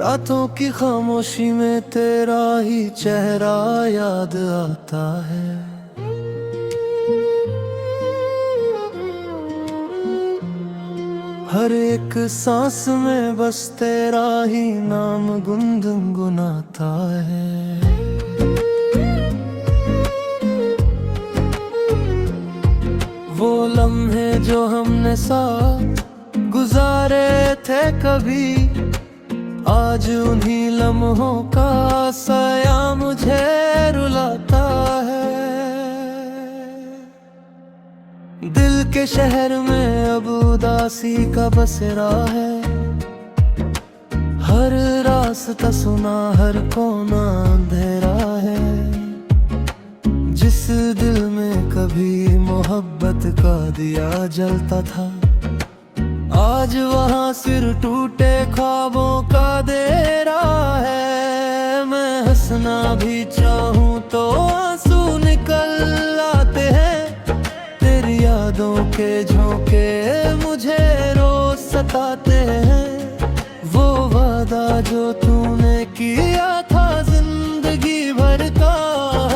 रातों की खामोशी में तेरा ही चेहरा याद आता है। हर एक सांस में बस तेरा ही नाम गुनगुनाता है। वो लम्हे जो हमने साथ गुजारे थे कभी, आज उन्हीं लम्हों का साया मुझे रुलाता है। दिल के शहर में अब उदासी का बसेरा है। हर रास्ता सुना, हर कोना अंधेरा है। जिस दिल में कभी मोहब्बत का दिया जलता था, आज वहाँ सिर टूटे ख्वाबों का देरा है। मैं हंसना भी चाहूँ तो आंसू निकल आते हैं। तेरी यादों के झोंके मुझे रोज सताते हैं। वो वादा जो तूने किया था जिंदगी भर का,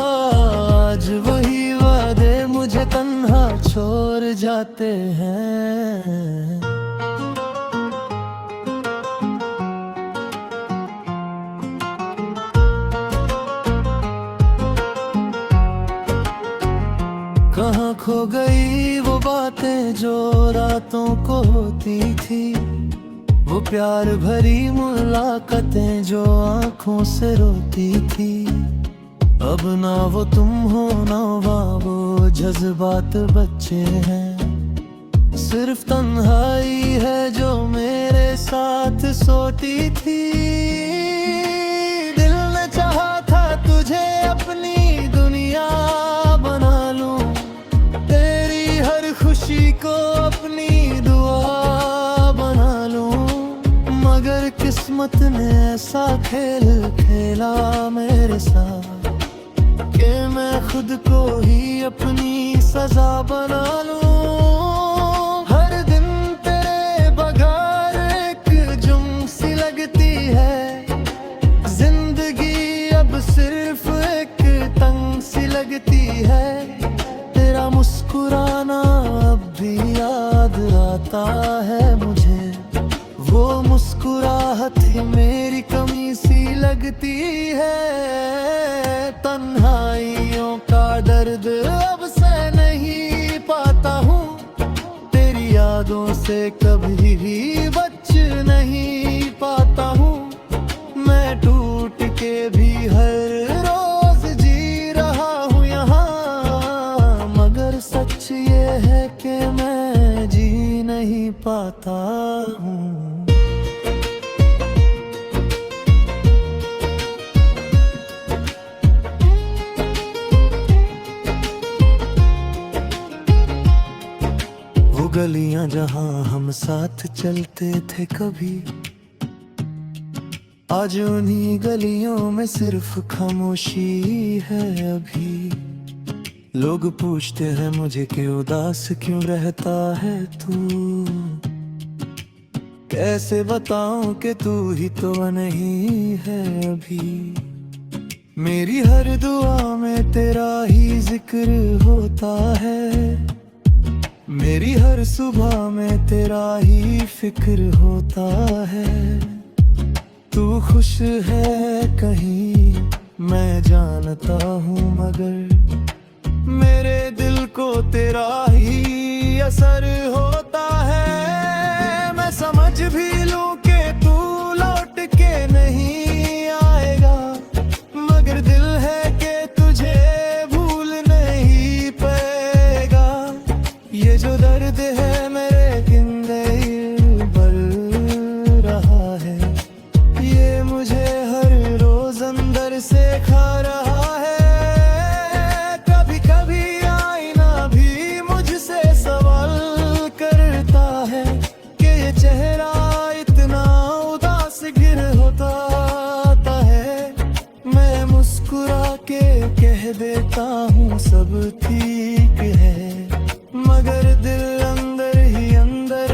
आज वही वादे मुझे तन्हा छोड़ जाते हैं। कहाँ खो गई वो बातें जो रातों को होती थी, वो प्यार भरी मुलाकातें जो आंखों से रोती थी। अब ना वो तुम हो ना वो जज्बात बच्चे हैं। सिर्फ तन्हाई है जो मेरे साथ सोती थी। दिल ने चाहा था तुझे अपनी दुनिया बना लूं, तेरी हर खुशी को अपनी दुआ बना लूं। मगर किस्मत ने ऐसा खेल खेला मेरे साथ कि मैं खुद को ही अपनी सजा बना लूं। हर दिन तेरे बगैर एक जुम सी लगती है। जिंदगी अब सिर्फ एक तंग सी लगती है। तेरा मुस्कुराना अब भी याद आता है मुझे। वो मुस्कुराहट ही मेरी कमी सी लगती है। तन्हाइयों का दर्द अब से नहीं पाता हूँ। तेरी यादों से कभी भी बच नहीं पाता हूँ। मैं टूट के भी हर रोज जी रहा हूँ यहाँ, मगर सच ये है कि मैं जी नहीं पाता हूँ। गलियां जहां हम साथ चलते थे कभी, आज उन्हीं गलियों में सिर्फ खामोशी है अभी। लोग पूछते हैं मुझे कि उदास क्यों रहता है तू। कैसे बताऊं कि तू ही तो नहीं है अभी। मेरी हर दुआ में तेरा ही जिक्र होता है। मेरी हर सुबह में तेरा ही फिक्र होता है। तू खुश है कहीं मैं जानता हूँ, मगर मेरे दिल को तेरा ही असर होता है। मैं समझ भी लूं कि तू लौट के नहीं आएगा, मगर दिल है कि तुझे भूल नहीं पाएगा। ये जो दर्द है मेरे जिंदगी बढ़ रहा है, ये मुझे हर रोज अंदर से खा रहा है। कभी कभी आईना भी मुझसे सवाल करता है कि ये चेहरा इतना उदास गिर होता है। मैं मुस्कुरा के कह देता हूँ सब ठीक है, मगर दिल अंदर ही अंदर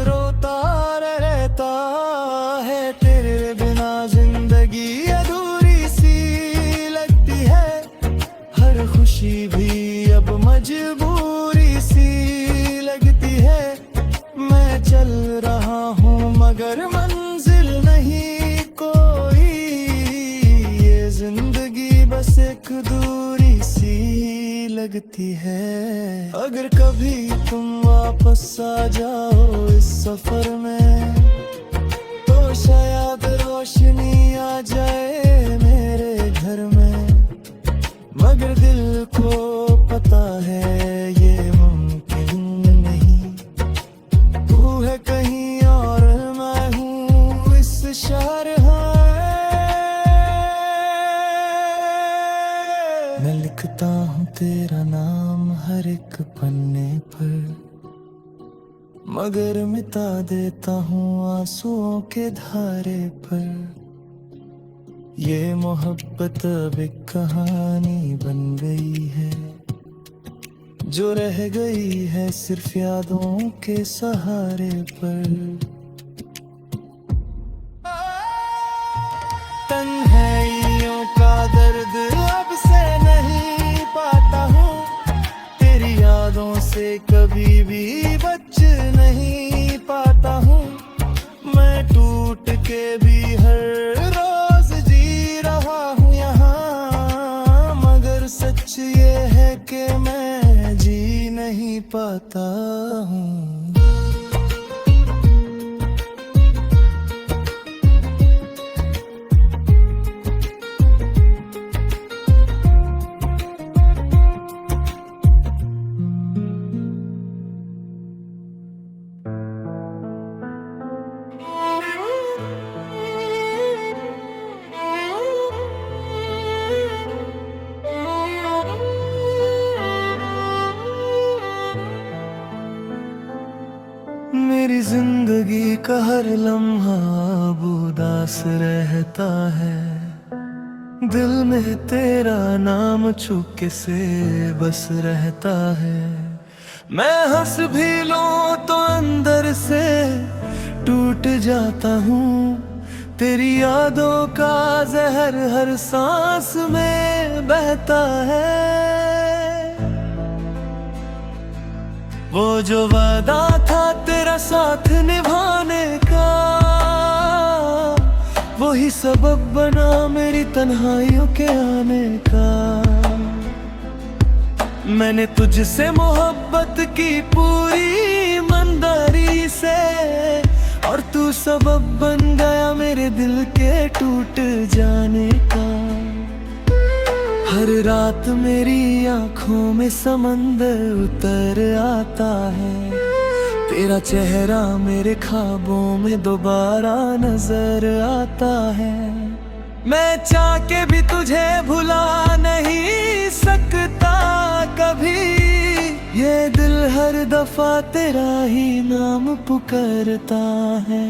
रोता रहता है। तेरे बिना बस एक दूरी सी लगती है। अगर कभी तुम वापस आ जाओ इस सफर में, तो शायद रोशनी आ जाए मेरे घर में। मगर दिल को पता है ये मुमकिन नहीं। तू है कहीं और मैं हूँ इस शहर। मैं लिखता हूँ तेरा नाम हर एक पन्ने पर, मगर मिटा देता हूँ आंसुओं के धारे पर। ये मोहब्बत अब एक कहानी बन गई है, जो रह गई है सिर्फ यादों के सहारे पर। तन्हाइयों का दर्द अब से नहीं पाता हूँ, तेरी यादों से कभी भी बच नहीं पाता हूँ। मैं टूट के भी हर रोज जी रहा हूँ यहाँ, मगर सच ये है कि मैं जी नहीं पाता हूँ। मेरी जिंदगी का हर लम्हा अब उदास रहता है, दिल में तेरा नाम चुपके से बस रहता है। मैं हंस भी लूं तो अंदर से टूट जाता हूँ, तेरी यादों का जहर हर सांस में बहता है। वो जो वादा था तेरा साथ निभाने का, वही सबब बना मेरी तन्हाइयों के आने का। मैंने तुझसे मोहब्बत की पूरी ईमानदारी से, और तू सबब बन गया मेरे दिल के टूट जाने का। हर रात मेरी आंखों में समंदर उतर आता है, तेरा चेहरा मेरे ख्वाबों में दोबारा नजर आता है। मैं चाह के भी तुझे भुला नहीं सकता कभी, ये दिल हर दफा तेरा ही नाम पुकारता है।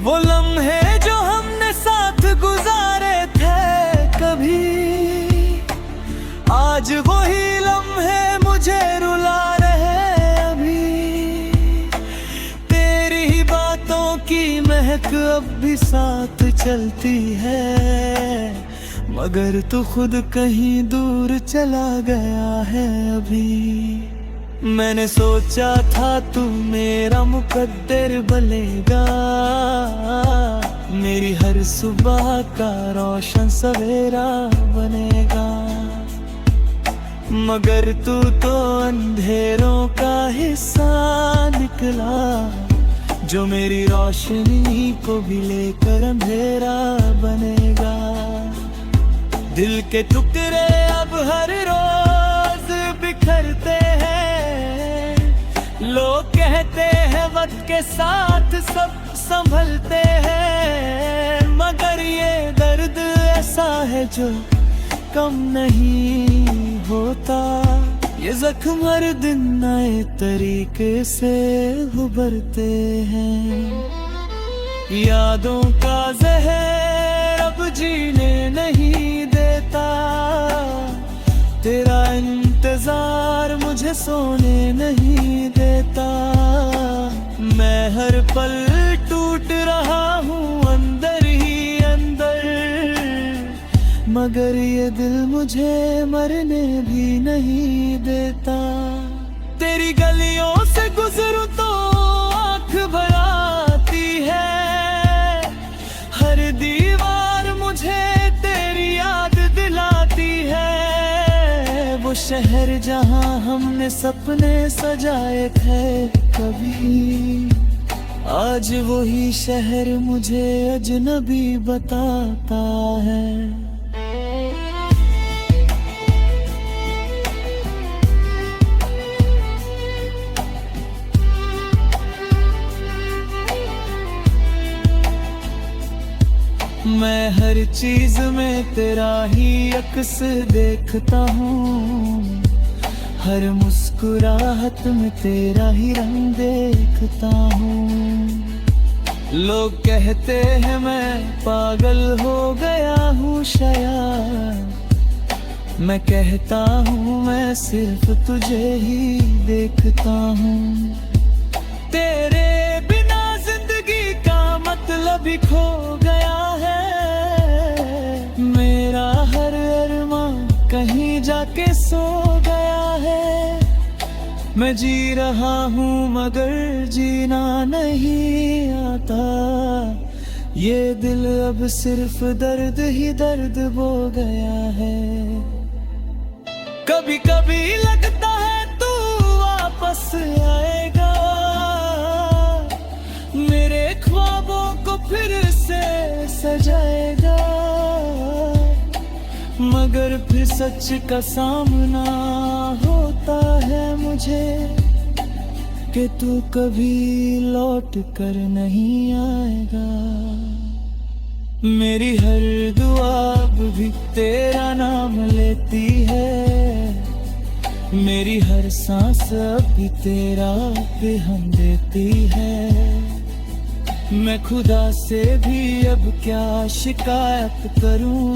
वो लम्हे जो हमने साथ गुजारे थे कभी, आज वही लम्हे मुझे रुला रहे अभी। तेरी ही बातों की महक अब भी साथ चलती है, मगर तू खुद कहीं दूर चला गया है अभी। मैंने सोचा था तू मेरा मुकद्दर बनेगा, मेरी हर सुबह का रोशन सवेरा बनेगा। मगर तू तो अंधेरों का हिस्सा निकला, जो मेरी रोशनी को भी लेकर अंधेरा बनेगा। दिल के टुकड़े अब हर रोज बिखरते हैं, लोग कहते हैं वक्त के साथ सब संभलते हैं, मगर ये दर्द ऐसा है जो कम नहीं होता। ये जख्म हर दिन नए तरीके से उभरते हैं। यादों का जहर अब जीने नहीं देता, तेरा इंतजार मुझे सोने नहीं देता। मैं हर पल टूट रहा हूँ अंदर ही अंदर, मगर ये दिल मुझे मरने भी नहीं देता। तेरी गलियों से गुजरूं तो आँख भर आती है, हर दीवार मुझे तेरी याद दिलाती है। वो शहर जहाँ हमने सपने सजाए थे कभी, आज वही शहर मुझे अजनबी बताता है। मैं हर चीज में तेरा ही अक्स देखता हूँ, हर मुस्कुराहट में तेरा ही रंग देखता हूँ। लोग कहते हैं मैं पागल हो गया हूँ शायद, मैं कहता हूँ मैं सिर्फ तुझे ही देखता हूँ। तेरे बिना जिंदगी का मतलब ही खो गया है, मेरा हर अरमां कहीं जाके सो गया है। मैं जी रहा हूँ मगर जीना नहीं आता, ये दिल अब सिर्फ दर्द ही दर्द बो गया है। कभी कभी लगता है तू वापस आएगा, मेरे ख्वाबों को फिर से सजाएगा, मगर फिर सच का सामना होता है मुझे कि तू कभी लौट कर नहीं आएगा। मेरी हर दुआ भी तेरा नाम लेती है, मेरी हर सांस अब भी तेरा हम देती है। मैं खुदा से भी अब क्या शिकायत करूं,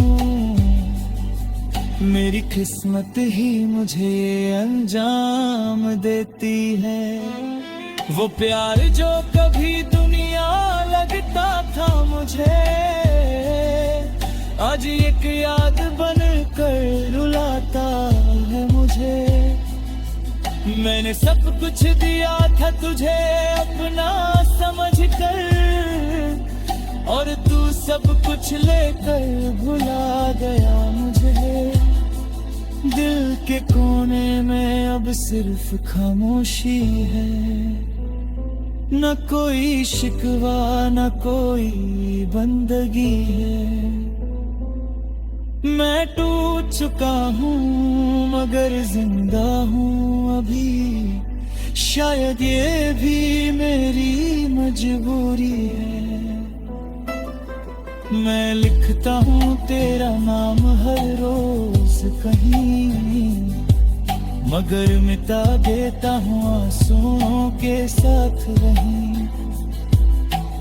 मेरी किस्मत ही मुझे अंजाम देती है। वो प्यार जो कभी दुनिया लगता था मुझे, आज एक याद बन कर रुलाता है मुझे। मैंने सब कुछ दिया था तुझे अपना समझ कर, और तू सब कुछ लेकर भुला गया मुझे। दिल के कोने में अब सिर्फ खामोशी है, न कोई शिकवा न कोई बंदगी है। मैं टूट चुका हूँ मगर जिंदा हूँ अभी, शायद ये भी मेरी मजबूरी है। मैं लिखता हूँ तेरा नाम हर रोज कहीं, मगर मिटा देता हूँ आंसुओं के साथ वहीं।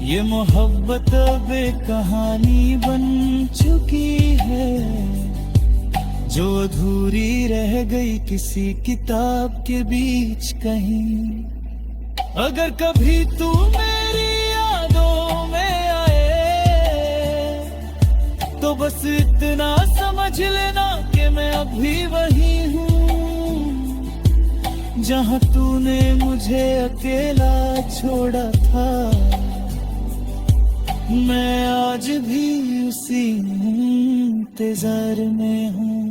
ये मोहब्बत अब एक कहानी बन चुकी है, जो अधूरी रह गई किसी किताब के बीच कहीं। अगर कभी तू मेरी यादों में आए तो बस इतना समझ लेना कि मैं अभी वही हूँ, जहाँ तूने मुझे अकेला छोड़ा था। मैं आज भी उसी इंतजार में हूँ,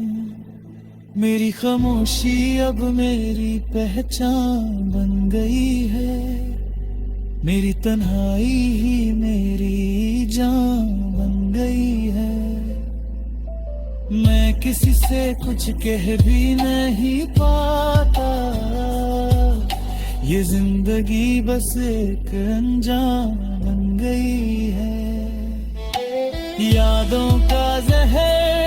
मेरी खामोशी अब मेरी पहचान बन गई है, मेरी तन्हाई ही मेरी जान बन गई है। मैं किसी से कुछ कह भी नहीं पाता, ये जिंदगी बस एक अनजान बन गई है। यादों का जहर